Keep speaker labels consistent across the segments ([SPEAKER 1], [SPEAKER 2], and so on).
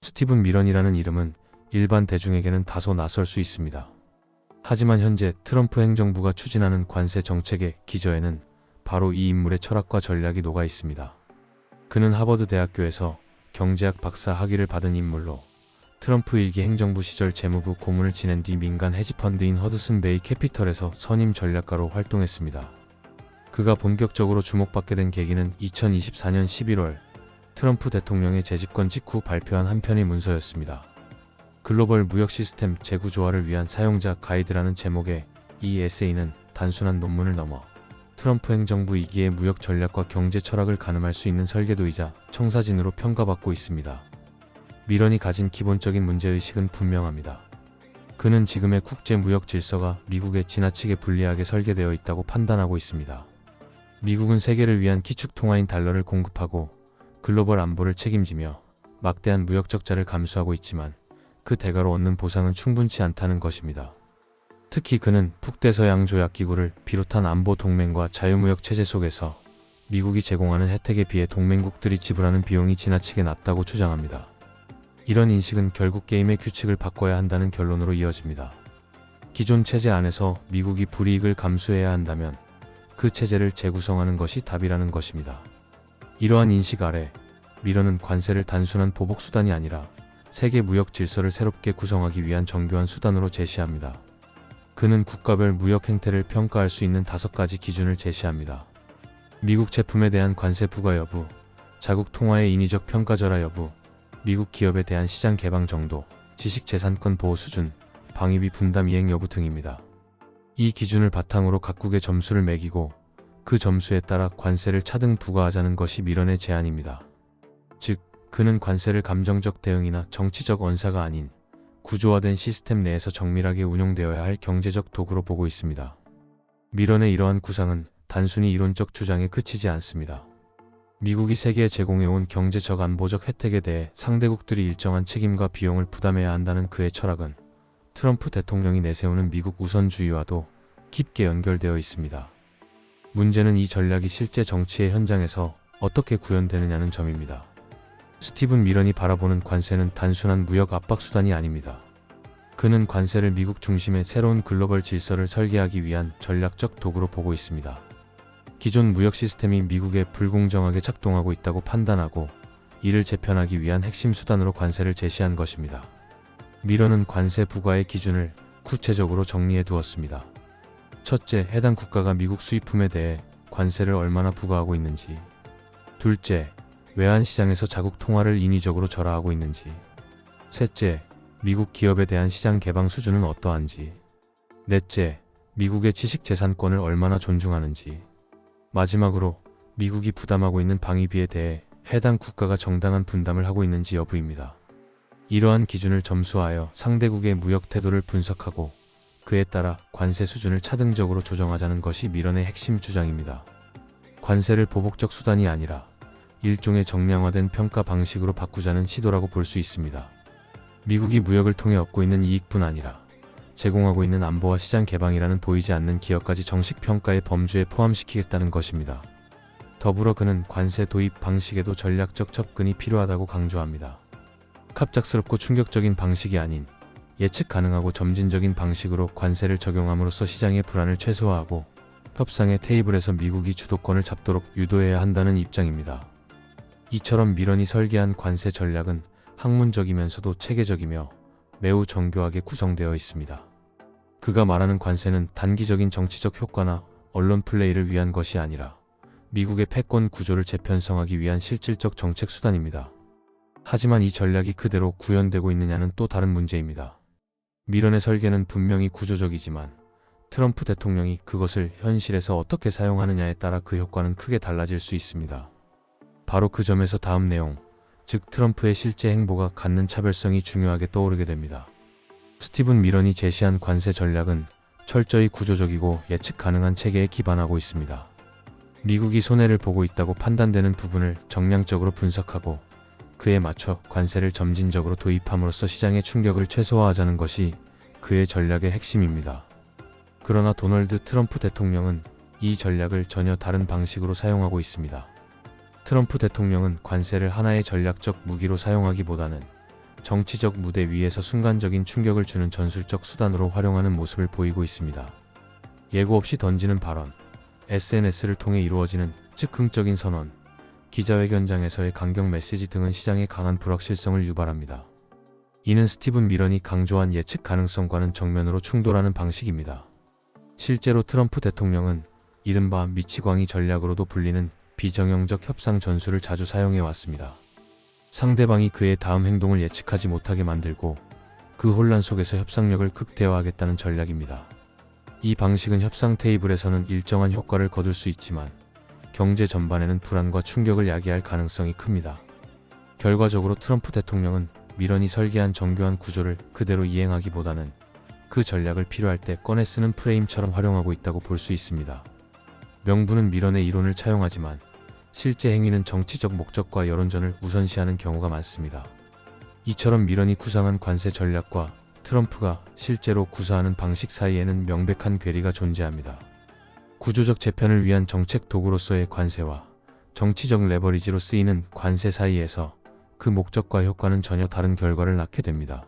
[SPEAKER 1] 스티븐 미런이라는 이름은 일반 대중에게는 다소 낯설 수 있습니다. 하지만 현재 트럼프 행정부가 추진하는 관세 정책의 기저에는 바로 이 인물의 철학과 전략이 녹아 있습니다. 그는 하버드 대학교에서 경제학 박사 학위를 받은 인물로 트럼프 1기 행정부 시절 재무부 고문을 지낸 뒤 민간 헤지펀드인 허드슨 베이 캐피털에서 선임 전략가로 활동했습니다. 그가 본격적으로 주목받게 된 계기는 2024년 11월 트럼프 대통령의 재집권 직후 발표한 한 편의 문서였습니다. 글로벌 무역 시스템 재구조화를 위한 사용자 가이드라는 제목의 이 에세이는 단순한 논문을 넘어 트럼프 행정부 2기의 무역 전략과 경제 철학을 가늠할 수 있는 설계도이자 청사진으로 평가받고 있습니다. 미런이 가진 기본적인 문제의식은 분명합니다. 그는 지금의 국제 무역 질서가 미국에 지나치게 불리하게 설계되어 있다고 판단하고 있습니다. 미국은 세계를 위한 기축 통화인 달러를 공급하고 글로벌 안보를 책임지며 막대한 무역 적자를 감수하고 있지만 그 대가로 얻는 보상은 충분치 않다는 것입니다. 특히 그는 북대서양 조약기구를 비롯한 안보 동맹과 자유무역 체제 속에서 미국이 제공하는 혜택에 비해 동맹국들이 지불하는 비용이 지나치게 낮다고 주장합니다. 이런 인식은 결국 게임의 규칙을 바꿔야 한다는 결론으로 이어집니다. 기존 체제 안에서 미국이 불이익을 감수해야 한다면 그 체제를 재구성하는 것이 답이라는 것입니다. 이러한 인식 아래 미런은 관세를 단순한 보복 수단이 아니라 세계 무역 질서를 새롭게 구성하기 위한 정교한 수단으로 제시합니다. 그는 국가별 무역 행태를 평가할 수 있는 5가지 기준을 제시합니다. 미국 제품에 대한 관세 부과 여부, 자국 통화의 인위적 평가절하 여부, 미국 기업에 대한 시장 개방 정도, 지식재산권 보호 수준, 방위비 분담 이행 여부 등입니다. 이 기준을 바탕으로 각국의 점수를 매기고 그 점수에 따라 관세를 차등 부과하자는 것이 미런의 제안입니다. 즉, 그는 관세를 감정적 대응이나 정치적 언사가 아닌 구조화된 시스템 내에서 정밀하게 운용되어야 할 경제적 도구로 보고 있습니다. 미런의 이러한 구상은 단순히 이론적 주장에 그치지 않습니다. 미국이 세계에 제공해온 경제적 안보적 혜택에 대해 상대국들이 일정한 책임과 비용을 부담해야 한다는 그의 철학은 트럼프 대통령이 내세우는 미국 우선주의와도 깊게 연결되어 있습니다. 문제는 이 전략이 실제 정치의 현장에서 어떻게 구현되느냐는 점입니다. 스티븐 미런이 바라보는 관세는 단순한 무역 압박 수단이 아닙니다. 그는 관세를 미국 중심의 새로운 글로벌 질서를 설계하기 위한 전략적 도구로 보고 있습니다. 기존 무역 시스템이 미국에 불공정하게 작동하고 있다고 판단하고 이를 재편하기 위한 핵심 수단으로 관세를 제시한 것입니다. 미런은 관세 부과의 기준을 구체적으로 정리해 두었습니다. 첫째, 해당 국가가 미국 수입품에 대해 관세를 얼마나 부과하고 있는지. 둘째, 외환시장에서 자국 통화를 인위적으로 절하하고 있는지. 셋째, 미국 기업에 대한 시장 개방 수준은 어떠한지. 넷째, 미국의 지식재산권을 얼마나 존중하는지. 마지막으로 미국이 부담하고 있는 방위비에 대해 해당 국가가 정당한 분담을 하고 있는지 여부입니다. 이러한 기준을 점수하여 상대국의 무역 태도를 분석하고 그에 따라 관세 수준을 차등적으로 조정하자는 것이 미런의 핵심 주장입니다. 관세를 보복적 수단이 아니라 일종의 정량화된 평가 방식으로 바꾸자는 시도라고 볼 수 있습니다. 미국이 무역을 통해 얻고 있는 이익뿐 아니라 제공하고 있는 안보와 시장 개방이라는 보이지 않는 기여까지 정식 평가의 범주에 포함시키겠다는 것입니다. 더불어 그는 관세 도입 방식에도 전략적 접근이 필요하다고 강조합니다. 갑작스럽고 충격적인 방식이 아닌 예측 가능하고 점진적인 방식으로 관세를 적용함으로써 시장의 불안을 최소화하고 협상의 테이블에서 미국이 주도권을 잡도록 유도해야 한다는 입장입니다. 이처럼 미런이 설계한 관세 전략은 학문적이면서도 체계적이며 매우 정교하게 구성되어 있습니다. 그가 말하는 관세는 단기적인 정치적 효과나 언론 플레이를 위한 것이 아니라 미국의 패권 구조를 재편성하기 위한 실질적 정책 수단입니다. 하지만 이 전략이 그대로 구현되고 있느냐는 또 다른 문제입니다. 미런의 설계는 분명히 구조적이지만 트럼프 대통령이 그것을 현실에서 어떻게 사용하느냐에 따라 그 효과는 크게 달라질 수 있습니다. 바로 그 점에서 다음 내용, 즉 트럼프의 실제 행보가 갖는 차별성이 중요하게 떠오르게 됩니다. 스티븐 미런이 제시한 관세 전략은 철저히 구조적이고 예측 가능한 체계에 기반하고 있습니다. 미국이 손해를 보고 있다고 판단되는 부분을 정량적으로 분석하고 그에 맞춰 관세를 점진적으로 도입함으로써 시장의 충격을 최소화하자는 것이 그의 전략의 핵심입니다. 그러나 도널드 트럼프 대통령은 이 전략을 전혀 다른 방식으로 사용하고 있습니다. 트럼프 대통령은 관세를 하나의 전략적 무기로 사용하기보다는 정치적 무대 위에서 순간적인 충격을 주는 전술적 수단으로 활용하는 모습을 보이고 있습니다. 예고 없이 던지는 발언, SNS를 통해 이루어지는 즉흥적인 선언, 기자회견장에서의 강경 메시지 등은 시장의 강한 불확실성을 유발합니다. 이는 스티븐 밀런이 강조한 예측 가능성과는 정면으로 충돌하는 방식입니다. 실제로 트럼프 대통령은 이른바 미치광이 전략으로도 불리는 비정형적 협상 전술을 자주 사용해 왔습니다. 상대방이 그의 다음 행동을 예측하지 못하게 만들고 그 혼란 속에서 협상력을 극대화하겠다는 전략입니다. 이 방식은 협상 테이블에서는 일정한 효과를 거둘 수 있지만 경제 전반에는 불안과 충격을 야기할 가능성이 큽니다. 결과적으로 트럼프 대통령은 밀런이 설계한 정교한 구조를 그대로 이행하기보다는 그 전략을 필요할 때 꺼내 쓰는 프레임처럼 활용하고 있다고 볼 수 있습니다. 명분은 밀런의 이론을 차용하지만 실제 행위는 정치적 목적과 여론전을 우선시하는 경우가 많습니다. 이처럼 밀런이 구상한 관세 전략과 트럼프가 실제로 구사하는 방식 사이에는 명백한 괴리가 존재합니다. 구조적 재편을 위한 정책 도구로서의 관세와 정치적 레버리지로 쓰이는 관세 사이에서 그 목적과 효과는 전혀 다른 결과를 낳게 됩니다.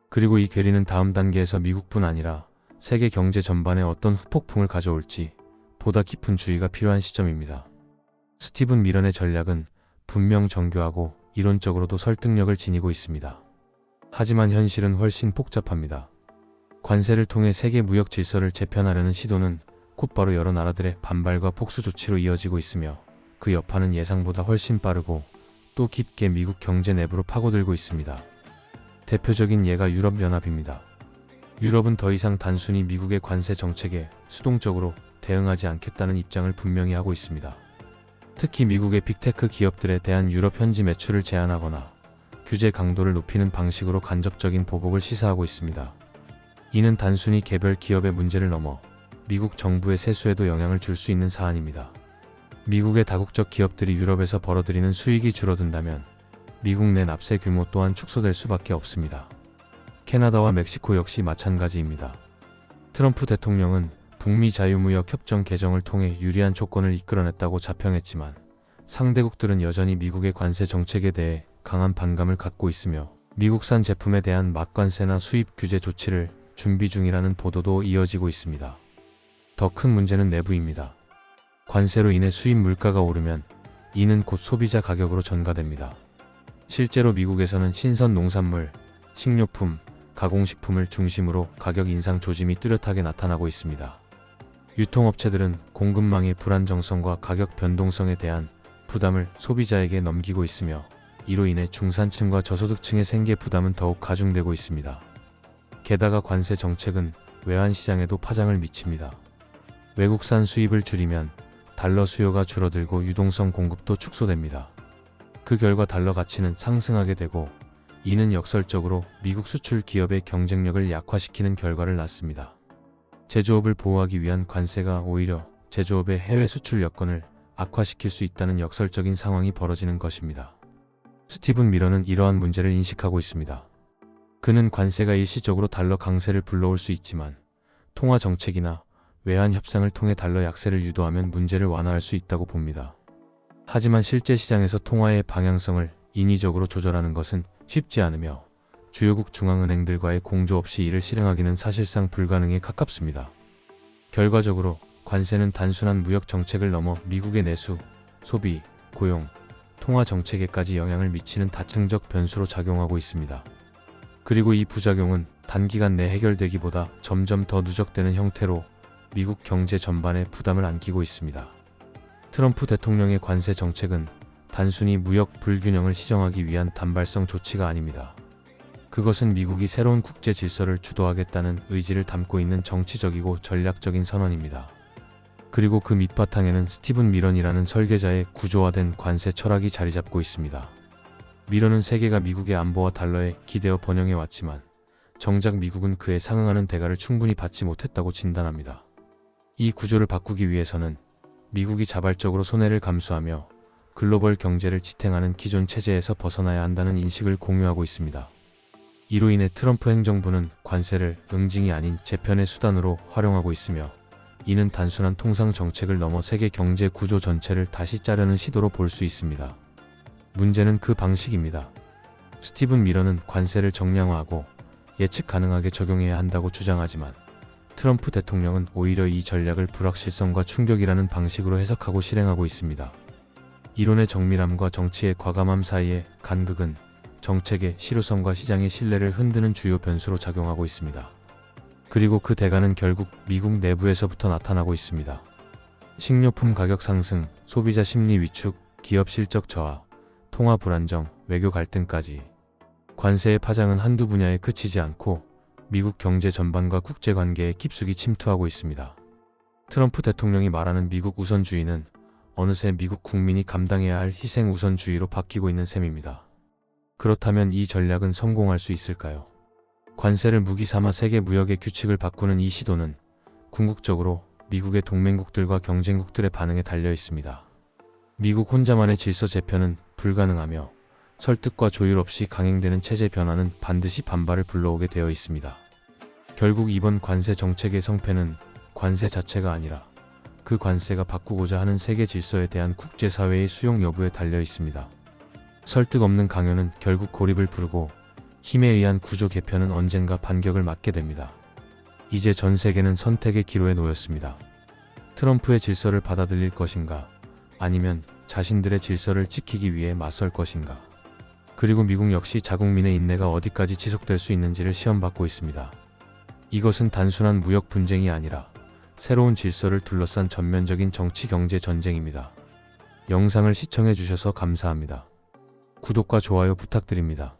[SPEAKER 1] 그리고 이 괴리는 다음 단계에서 미국뿐 아니라 세계 경제 전반에 어떤 후폭풍을 가져올지 보다 깊은 주의가 필요한 시점입니다. 스티븐 밀런의 전략은 분명 정교하고 이론적으로도 설득력을 지니고 있습니다. 하지만 현실은 훨씬 복잡합니다. 관세를 통해 세계 무역 질서를 재편하려는 시도는 곧바로 여러 나라들의 반발과 복수 조치로 이어지고 있으며 그 여파는 예상보다 훨씬 빠르고 또 깊게 미국 경제 내부로 파고들고 있습니다. 대표적인 예가 유럽연합입니다. 유럽은 더 이상 단순히 미국의 관세 정책에 수동적으로 대응하지 않겠다는 입장을 분명히 하고 있습니다. 특히 미국의 빅테크 기업들에 대한 유럽 현지 매출을 제한하거나 규제 강도를 높이는 방식으로 간접적인 보복을 시사하고 있습니다. 이는 단순히 개별 기업의 문제를 넘어 미국 정부의 세수에도 영향을 줄 수 있는 사안입니다. 미국의 다국적 기업들이 유럽에서 벌어들이는 수익이 줄어든다면 미국 내 납세 규모 또한 축소될 수밖에 없습니다. 캐나다와 멕시코 역시 마찬가지입니다. 트럼프 대통령은 북미 자유무역 협정 개정을 통해 유리한 조건을 이끌어냈다고 자평했지만 상대국들은 여전히 미국의 관세 정책에 대해 강한 반감을 갖고 있으며 미국산 제품에 대한 막관세나 수입 규제 조치를 준비 중이라는 보도도 이어지고 있습니다. 더 큰 문제는 내부입니다. 관세로 인해 수입 물가가 오르면 이는 곧 소비자 가격으로 전가됩니다. 실제로 미국에서는 신선 농산물, 식료품, 가공식품을 중심으로 가격 인상 조짐이 뚜렷하게 나타나고 있습니다. 유통업체들은 공급망의 불안정성과 가격 변동성에 대한 부담을 소비자에게 넘기고 있으며 이로 인해 중산층과 저소득층의 생계 부담은 더욱 가중되고 있습니다. 게다가 관세 정책은 외환시장에도 파장을 미칩니다. 외국산 수입을 줄이면 달러 수요가 줄어들고 유동성 공급도 축소됩니다. 그 결과 달러 가치는 상승하게 되고 이는 역설적으로 미국 수출 기업의 경쟁력을 약화시키는 결과를 낳습니다. 제조업을 보호하기 위한 관세가 오히려 제조업의 해외 수출 여건을 악화시킬 수 있다는 역설적인 상황이 벌어지는 것입니다. 스티븐 밀런은 이러한 문제를 인식하고 있습니다. 그는 관세가 일시적으로 달러 강세를 불러올 수 있지만 통화 정책이나 외환 협상을 통해 달러 약세를 유도하면 문제를 완화할 수 있다고 봅니다. 하지만 실제 시장에서 통화의 방향성을 인위적으로 조절하는 것은 쉽지 않으며 주요국 중앙은행들과의 공조 없이 이를 실행하기는 사실상 불가능에 가깝습니다. 결과적으로 관세는 단순한 무역 정책을 넘어 미국의 내수, 소비, 고용, 통화 정책에까지 영향을 미치는 다층적 변수로 작용하고 있습니다. 그리고 이 부작용은 단기간 내 해결되기보다 점점 더 누적되는 형태로 미국 경제 전반에 부담을 안기고 있습니다. 트럼프 대통령의 관세 정책은 단순히 무역 불균형을 시정하기 위한 단발성 조치가 아닙니다. 그것은 미국이 새로운 국제 질서를 주도하겠다는 의지를 담고 있는 정치적이고 전략적인 선언입니다. 그리고 그 밑바탕에는 스티븐 밀런이라는 설계자의 구조화된 관세 철학이 자리 잡고 있습니다. 밀런은 세계가 미국의 안보와 달러에 기대어 번영해 왔지만 정작 미국은 그에 상응하는 대가를 충분히 받지 못했다고 진단합니다. 이 구조를 바꾸기 위해서는 미국이 자발적으로 손해를 감수하며 글로벌 경제를 지탱하는 기존 체제에서 벗어나야 한다는 인식을 공유하고 있습니다. 이로 인해 트럼프 행정부는 관세를 응징이 아닌 재편의 수단으로 활용하고 있으며 이는 단순한 통상 정책을 넘어 세계 경제 구조 전체를 다시 짜려는 시도로 볼 수 있습니다. 문제는 그 방식입니다. 스티븐 미러는 관세를 정량화하고 예측 가능하게 적용해야 한다고 주장하지만 트럼프 대통령은 오히려 이 전략을 불확실성과 충격이라는 방식으로 해석하고 실행하고 있습니다. 이론의 정밀함과 정치의 과감함 사이의 간극은 정책의 실효성과 시장의 신뢰를 흔드는 주요 변수로 작용하고 있습니다. 그리고 그 대가는 결국 미국 내부에서부터 나타나고 있습니다. 식료품 가격 상승, 소비자 심리 위축, 기업 실적 저하, 통화 불안정, 외교 갈등까지 관세의 파장은 한두 분야에 그치지 않고 미국 경제 전반과 국제관계에 깊숙이 침투하고 있습니다. 트럼프 대통령이 말하는 미국 우선주의는 어느새 미국 국민이 감당해야 할 희생 우선주의로 바뀌고 있는 셈입니다. 그렇다면 이 전략은 성공할 수 있을까요? 관세를 무기 삼아 세계 무역의 규칙을 바꾸는 이 시도는 궁극적으로 미국의 동맹국들과 경쟁국들의 반응에 달려 있습니다. 미국 혼자만의 질서 재편은 불가능하며 설득과 조율 없이 강행되는 체제 변화는 반드시 반발을 불러오게 되어 있습니다. 결국 이번 관세 정책의 성패는 관세 자체가 아니라 그 관세가 바꾸고자 하는 세계 질서에 대한 국제사회의 수용 여부에 달려 있습니다. 설득 없는 강요는 결국 고립을 부르고 힘에 의한 구조 개편은 언젠가 반격을 맞게 됩니다. 이제 전 세계는 선택의 기로에 놓였습니다. 트럼프의 질서를 받아들일 것인가, 아니면 자신들의 질서를 지키기 위해 맞설 것인가. 그리고 미국 역시 자국민의 인내가 어디까지 지속될 수 있는지를 시험받고 있습니다. 이것은 단순한 무역 분쟁이 아니라 새로운 질서를 둘러싼 전면적인 정치 경제 전쟁입니다. 영상을 시청해 주셔서 감사합니다. 구독과 좋아요 부탁드립니다.